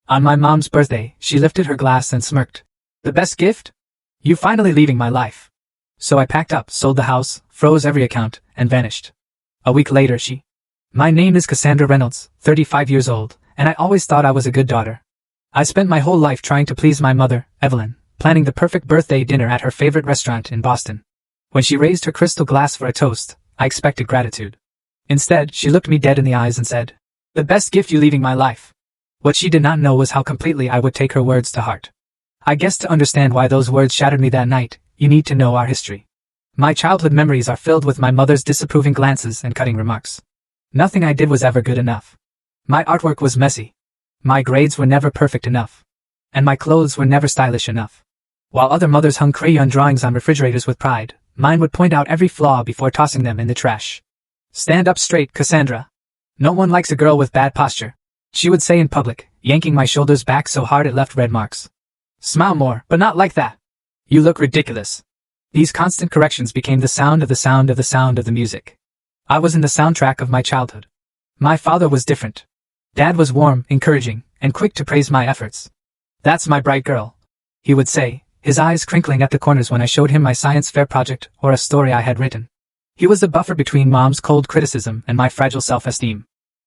On my mom's birthday, she lifted her glass and smirked. The best gift? You finally leaving my life. So I packed up, sold the house, froze every account, and vanished. A week later My name is Cassandra Reynolds, 35 years old, and I always thought I was a good daughter. I spent my whole life trying to please my mother, Evelyn, planning the perfect birthday dinner at her favorite restaurant in Boston. When she raised her crystal glass for a toast, I expected gratitude. Instead, she looked me dead in the eyes and said, "The best gift you leaving my life." What she did not know was how completely I would take her words to heart. I guess to understand why those words shattered me that night, you need to know our history. My childhood memories are filled with my mother's disapproving glances and cutting remarks. Nothing I did was ever good enough. My artwork was messy. My grades were never perfect enough. And my clothes were never stylish enough. While other mothers hung crayon drawings on refrigerators with pride, mine would point out every flaw before tossing them in the trash. "Stand up straight, Cassandra. No one likes a girl with bad posture," she would say in public, yanking my shoulders back so hard it left red marks. "Smile more, but not like that. You look ridiculous." These constant corrections became the sound of the sound of the sound of the music. I was in the soundtrack of my childhood. My father was different. Dad was warm, encouraging, and quick to praise my efforts. "That's my bright girl," he would say, his eyes crinkling at the corners when I showed him my science fair project or a story I had written. He was the buffer between Mom's cold criticism and my fragile self-esteem.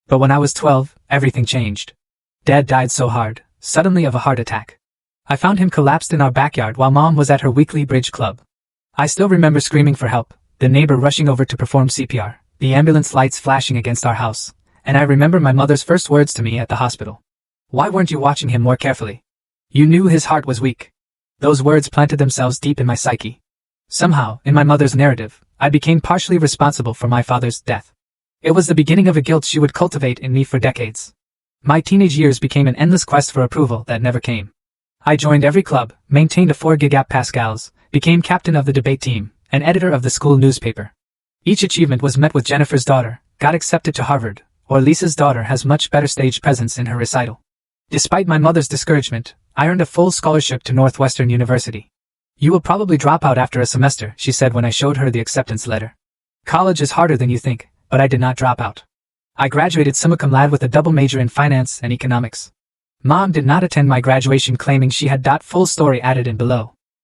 But when I was 12, everything changed. Dad died so hard, suddenly of a heart attack. I found him collapsed in our backyard while Mom was at her weekly bridge club. I still remember screaming for help, the neighbor rushing over to perform CPR, the ambulance lights flashing against our house, and I remember my mother's first words to me at the hospital. "Why weren't you watching him more carefully? You knew his heart was weak." Those words planted themselves deep in my psyche. Somehow, in my mother's narrative, I became partially responsible for my father's death. It was the beginning of a guilt she would cultivate in me for decades. My teenage years became an endless quest for approval that never came. I joined every club, maintained a 4 gig Pascals, became captain of the debate team, and editor of the school newspaper. Each achievement was met with "Jennifer's daughter got accepted to Harvard," or "Lisa's daughter has much better stage presence in her recital." Despite my mother's discouragement, I earned a full scholarship to Northwestern University. "You will probably drop out after a semester," she said when I showed her the acceptance letter. "College is harder than you think," but I did not drop out. I graduated summa cum laude with a double major in finance and economics. Mom did not attend my graduation, claiming she had. Full story added in below.